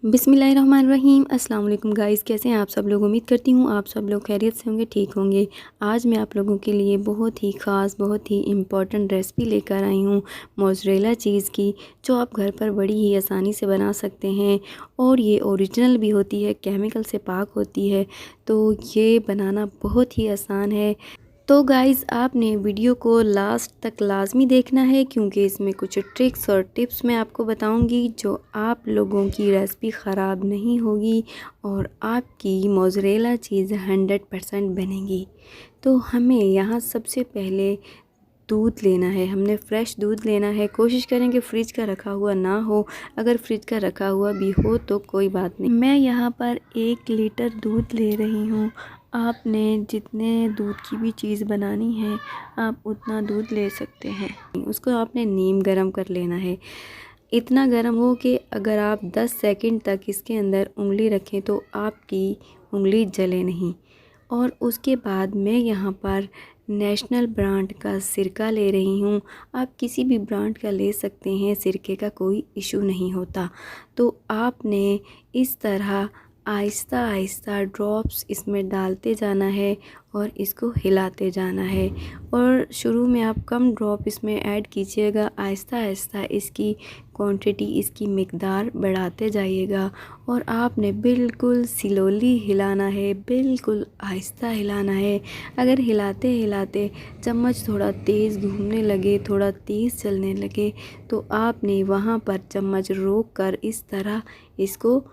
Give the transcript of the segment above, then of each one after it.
बिस्मिल्लाहिर्रहमानिर्रहीम। अस्सलाम वालेकुम गाइस, कैसे हैं आप सब लोग। उम्मीद करती हूँ आप सब लोग खैरियत से होंगे, ठीक होंगे। आज मैं आप लोगों के लिए बहुत ही ख़ास, बहुत ही इम्पॉर्टेंट रेसिपी लेकर आई हूँ मोज़रेला चीज़ की, जो आप घर पर बड़ी ही आसानी से बना सकते हैं। और ये ओरिजिनल भी होती है, केमिकल से पाक होती है, तो ये बनाना बहुत ही आसान है। तो गाइज़ आपने वीडियो को लास्ट तक लाज़मी देखना है, क्योंकि इसमें कुछ ट्रिक्स और टिप्स मैं आपको बताऊंगी जो आप लोगों की रेसिपी ख़राब नहीं होगी और आपकी मोज़रेला चीज़ 100% बनेगी। तो हमें यहाँ सबसे पहले दूध लेना है, हमने फ़्रेश दूध लेना है। कोशिश करें कि फ्रिज का रखा हुआ ना हो, अगर फ्रिज का रखा हुआ भी हो तो कोई बात नहीं। मैं यहाँ पर 1 लीटर दूध ले रही हूँ। आपने जितने दूध की भी चीज़ बनानी है आप उतना दूध ले सकते हैं। उसको आपने नीम गरम कर लेना है, इतना गरम हो कि अगर आप 10 सेकंड तक इसके अंदर उंगली रखें तो आपकी उंगली जले नहीं। और उसके बाद मैं यहाँ पर नेशनल ब्रांड का सिरका ले रही हूँ। आप किसी भी ब्रांड का ले सकते हैं, सिरके का कोई इशू नहीं होता। तो आपने इस तरह आहिस्ता आहिस्ता ड्रॉप्स इसमें डालते जाना है और इसको हिलाते जाना है। और शुरू में आप कम ड्रॉप इसमें ऐड कीजिएगा, आहिस्ता आहिस्ता इसकी क्वांटिटी, इसकी मिकदार बढ़ाते जाइएगा। और आपने बिल्कुल स्लोली हिलाना है, बिल्कुल आहिस्ता हिलाना है। अगर हिलाते हिलाते चम्मच थोड़ा तेज़ घूमने लगे, थोड़ा तेज़ चलने लगे, तो आपने वहाँ पर चम्मच रोक कर इस तरह इसको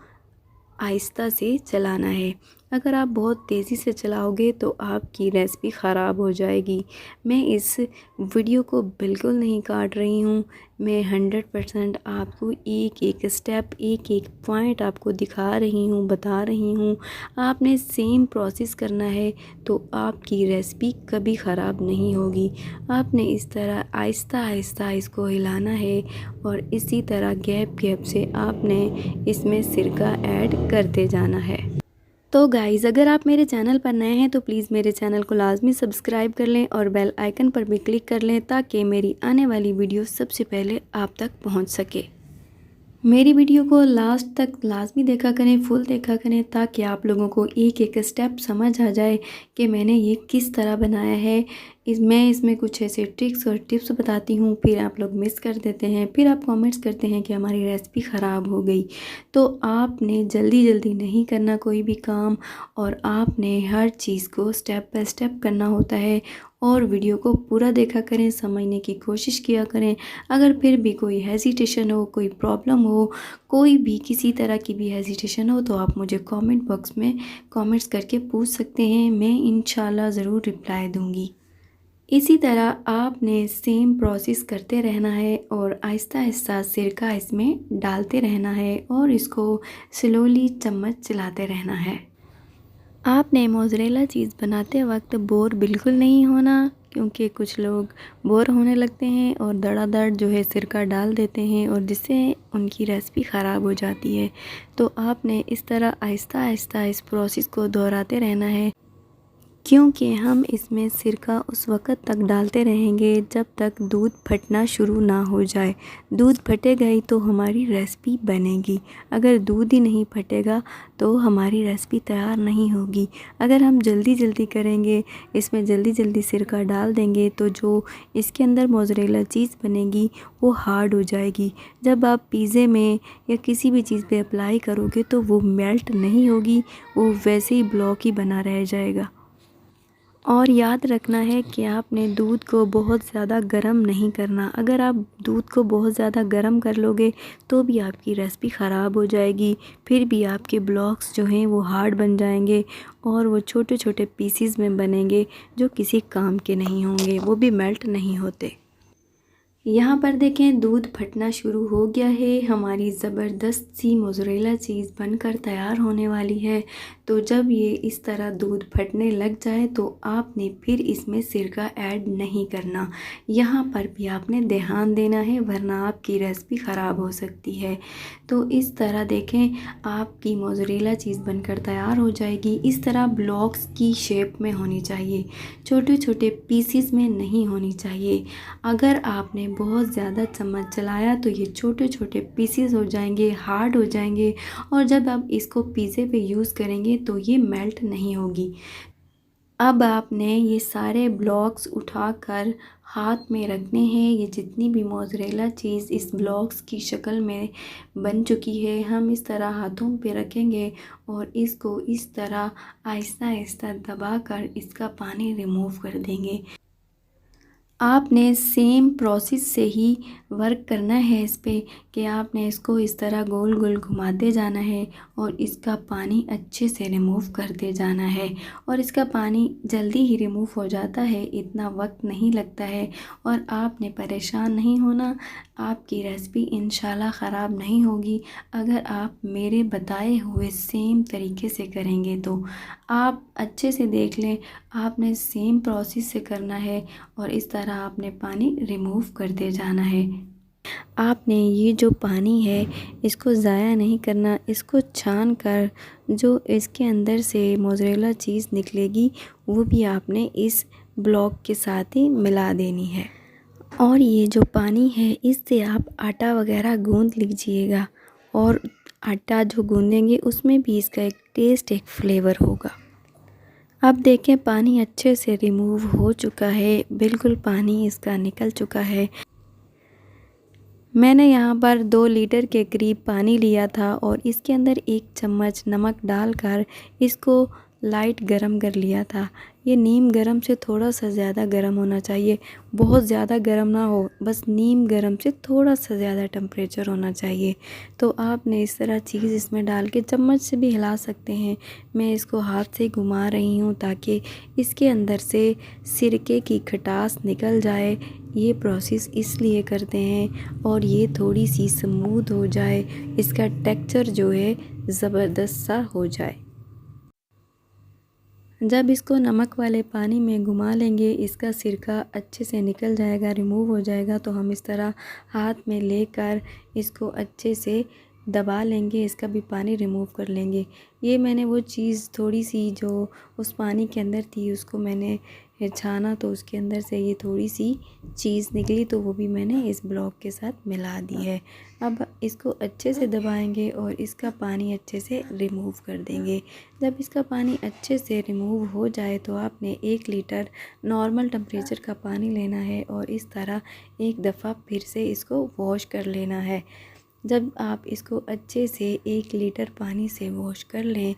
आहिस्ता से चलाना है। अगर आप बहुत तेज़ी से चलाओगे तो आपकी रेसिपी ख़राब हो जाएगी। मैं इस वीडियो को बिल्कुल नहीं काट रही हूँ, मैं 100% आपको एक एक स्टेप, एक एक पॉइंट आपको दिखा रही हूँ, बता रही हूँ। आपने सेम प्रोसेस करना है तो आपकी रेसिपी कभी ख़राब नहीं होगी। आपने इस तरह आहिस्ता आहिस्ता इसको हिलाना है और इसी तरह गैप गैप से आपने इसमें सिरका ऐड करते जाना है। तो गाइज़ अगर आप मेरे चैनल पर नए हैं तो प्लीज़ मेरे चैनल को लाजमी सब्सक्राइब कर लें और बेल आइकन पर भी क्लिक कर लें, ताकि मेरी आने वाली वीडियो सबसे पहले आप तक पहुंच सके। मेरी वीडियो को लास्ट तक लाजमी देखा करें, फुल देखा करें, ताकि आप लोगों को एक एक स्टेप समझ आ जाए कि मैंने ये किस तरह बनाया है। मैं इसमें कुछ ऐसे ट्रिक्स और टिप्स बताती हूँ, फिर आप लोग मिस कर देते हैं, फिर आप कमेंट्स करते हैं कि हमारी रेसिपी ख़राब हो गई। तो आपने जल्दी जल्दी नहीं करना कोई भी काम, और आपने हर चीज़ को स्टेप बाय स्टेप करना होता है। और वीडियो को पूरा देखा करें, समझने की कोशिश किया करें। अगर फिर भी कोई हेजिटेशन हो, कोई प्रॉब्लम हो, कोई भी किसी तरह की भी हेजिटेशन हो, तो आप मुझे कमेंट बॉक्स में कमेंट्स करके पूछ सकते हैं, मैं इंशाल्लाह ज़रूर रिप्लाई दूँगी। इसी तरह आपने सेम प्रोसेस करते रहना है और आहिस्ता आहिस्ता सिरका इसमें डालते रहना है और इसको स्लोली चम्मच चलाते रहना है। आपने मोज़रेला चीज़ बनाते वक्त बोर बिल्कुल नहीं होना, क्योंकि कुछ लोग बोर होने लगते हैं और धड़ाधड़ जो है सिरका डाल देते हैं, और जिससे उनकी रेसिपी ख़राब हो जाती है। तो आपने इस तरह आहिस्ता आहिस्ता इस प्रोसेस को दोहराते रहना है, क्योंकि हम इसमें सिरका उस वक़्त तक डालते रहेंगे जब तक दूध फटना शुरू ना हो जाए। दूध फटेगा ही तो हमारी रेसिपी बनेगी। अगर दूध ही नहीं फटेगा तो हमारी रेसिपी तैयार नहीं होगी। अगर हम जल्दी जल्दी करेंगे, इसमें जल्दी जल्दी सिरका डाल देंगे, तो जो इसके अंदर मोज़रेला चीज़ बनेगी वो हार्ड हो जाएगी। जब आप पिज़्ज़े में या किसी भी चीज़ पे अप्लाई करोगे तो वो मेल्ट नहीं होगी, वो वैसे ही ब्लॉक ही बना रह जाएगा। और याद रखना है कि आपने दूध को बहुत ज़्यादा गर्म नहीं करना। अगर आप दूध को बहुत ज़्यादा गर्म कर लोगे तो भी आपकी रेसिपी ख़राब हो जाएगी, फिर भी आपके ब्लॉक्स जो हैं वो हार्ड बन जाएंगे और वो छोटे छोटे पीसीज में बनेंगे, जो किसी काम के नहीं होंगे, वो भी मेल्ट नहीं होते। यहाँ पर देखें दूध फटना शुरू हो गया है, हमारी ज़बरदस्त सी मोज़रेला चीज़ बनकर तैयार होने वाली है। तो जब ये इस तरह दूध फटने लग जाए तो आपने फिर इसमें सिरका ऐड नहीं करना। यहाँ पर भी आपने ध्यान देना है, वरना आपकी रेसिपी ख़राब हो सकती है। तो इस तरह देखें आपकी मोज़रेला चीज़ बनकर तैयार हो जाएगी। इस तरह ब्लॉक्स की शेप में होनी चाहिए, छोटे छोटे पीसीस में नहीं होनी चाहिए। अगर आपने बहुत ज़्यादा चम्मच चलाया तो ये छोटे छोटे पीसेस हो जाएंगे, हार्ड हो जाएंगे और जब आप इसको पिज़्ज़े पे यूज़ करेंगे तो ये मेल्ट नहीं होगी। अब आपने ये सारे ब्लॉक्स उठाकर हाथ में रखने हैं। ये जितनी भी मोज़रेला चीज़ इस ब्लॉक्स की शक्ल में बन चुकी है, हम इस तरह हाथों पे रखेंगे और इसको इस तरह आहिस्ता आहिस्ता दबाकर इसका पानी रिमूव कर देंगे। आपने सेम प्रोसेस से ही वर्क करना है इस पे कि आपने इसको इस तरह गोल गोल घुमाते जाना है और इसका पानी अच्छे से रिमूव करते जाना है। और इसका पानी जल्दी ही रिमूव हो जाता है, इतना वक्त नहीं लगता है और आपने परेशान नहीं होना। आपकी रेसिपी इंशाल्लाह ख़राब नहीं होगी अगर आप मेरे बताए हुए सेम तरीके से करेंगे तो। आप अच्छे से देख लें, आपने सेम प्रोसेस से करना है और इस तरह आपने पानी रिमूव करते जाना है। आपने ये जो पानी है इसको ज़ाया नहीं करना, इसको छान कर जो इसके अंदर से मोज़रेला चीज़ निकलेगी वो भी आपने इस ब्लॉक के साथ ही मिला देनी है। और ये जो पानी है इससे आप आटा वगैरह गूंद लीजिएगा और आटा जो गूंदेंगे उसमें भी इसका एक टेस्ट, एक फ्लेवर होगा। अब देखें पानी अच्छे से रिमूव हो चुका है, बिल्कुल पानी इसका निकल चुका है। मैंने यहाँ पर 2 लीटर के करीब पानी लिया था और इसके अंदर 1 चम्मच नमक डालकर इसको लाइट गरम कर लिया था। ये नीम गरम से थोड़ा सा ज़्यादा गरम होना चाहिए, बहुत ज़्यादा गरम ना हो, बस नीम गरम से थोड़ा सा ज़्यादा टेम्परेचर होना चाहिए। तो आपने इस तरह चीज़ इसमें डाल के चम्मच से भी हिला सकते हैं। मैं इसको हाथ से घुमा रही हूँ ताकि इसके अंदर से सिरके की खटास निकल जाए। ये प्रोसेस इसलिए करते हैं और ये थोड़ी सी स्मूथ हो जाए, इसका टेक्सचर जो है ज़बरदस्त सा हो जाए। जब इसको नमक वाले पानी में घुमा लेंगे, इसका सिरका अच्छे से निकल जाएगा, रिमूव हो जाएगा। तो हम इस तरह हाथ में लेकर इसको अच्छे से दबा लेंगे, इसका भी पानी रिमूव कर लेंगे। ये मैंने वो चीज़ थोड़ी सी जो उस पानी के अंदर थी उसको मैंने छाना तो उसके अंदर से ये थोड़ी सी चीज़ निकली तो वो भी मैंने इस ब्लॉक के साथ मिला दी है। अब इसको अच्छे से दबाएंगे और इसका पानी अच्छे से रिमूव कर देंगे। जब इसका पानी अच्छे से रिमूव हो जाए तो आपने 1 लीटर नॉर्मल टेम्परेचर का पानी लेना है और इस तरह एक दफ़ा फिर से इसको वॉश कर लेना है। जब आप इसको अच्छे से 1 लीटर पानी से वॉश कर लें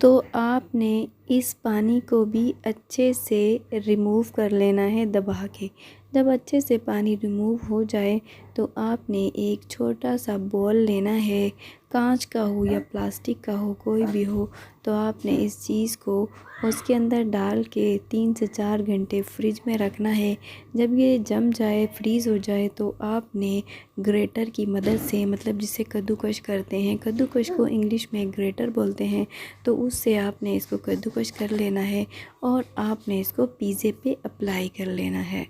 तो आपने इस पानी को भी अच्छे से रिमूव कर लेना है दबा के। जब अच्छे से पानी रिमूव हो जाए तो आपने एक छोटा सा बॉल लेना है, कांच का हो या प्लास्टिक का हो, कोई भी हो। तो आपने इस चीज़ को उसके अंदर डाल के 3 से 4 घंटे फ्रिज में रखना है। जब ये जम जाए, फ्रीज़ हो जाए तो आपने ग्रेटर की मदद से, मतलब जिससे कद्दूकश करते हैं, कद्दूकश को इंग्लिश में ग्रेटर बोलते हैं, तो उससे आपने इसको कद्दूकश कर लेना है और आपने इसको पिज़्ज़े पे अप्लाई कर लेना है।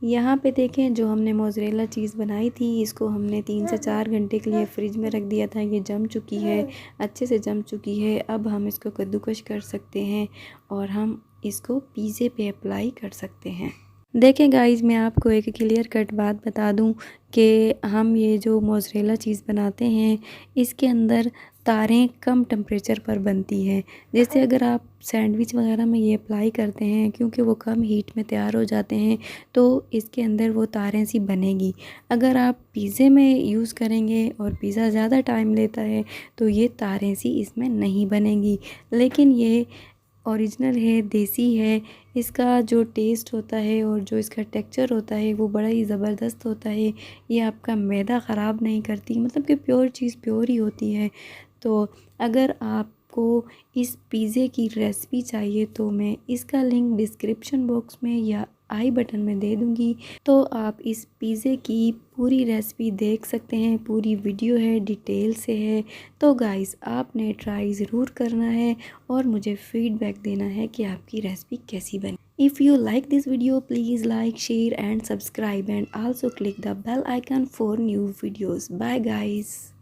यहाँ पे देखें जो हमने मोज़रेला चीज़ बनाई थी इसको हमने 3 से 4 घंटे के लिए फ्रिज में रख दिया था। ये जम चुकी है, अच्छे से जम चुकी है। अब हम इसको कद्दूकश कर सकते हैं और हम इसको पिज़्ज़े पे अप्लाई कर सकते हैं। देखें गाइस, मैं आपको एक क्लियर कट बात बता दूं कि हम ये जो मोज़रेला चीज़ बनाते हैं इसके अंदर तारें कम टेम्परेचर पर बनती हैं। जैसे अगर आप सैंडविच वगैरह में ये अप्लाई करते हैं, क्योंकि वो कम हीट में तैयार हो जाते हैं तो इसके अंदर वो तारें सी बनेगी। अगर आप पिज़्ज़े में यूज़ करेंगे और पिज़्ज़ा ज़्यादा टाइम लेता है तो ये तारें सी इसमें नहीं बनेंगी। लेकिन ये ओरिजिनल है, देसी है। इसका जो टेस्ट होता है और जो इसका टेक्सचर होता है वो बड़ा ही ज़बरदस्त होता है। ये आपका मैदा ख़राब नहीं करती, मतलब कि प्योर चीज़ प्योर ही होती है। तो अगर आपको इस पिज़्ज़े की रेसिपी चाहिए तो मैं इसका लिंक डिस्क्रिप्शन बॉक्स में या आई बटन में दे दूँगी, तो आप इस पिज़्ज़े की पूरी रेसिपी देख सकते हैं। पूरी वीडियो है, डिटेल से है। तो गाइस, आपने ट्राई ज़रूर करना है और मुझे फीडबैक देना है कि आपकी रेसिपी कैसी बनी। If you like this video, please like, share and subscribe and also click the bell icon for new videos. Bye guys.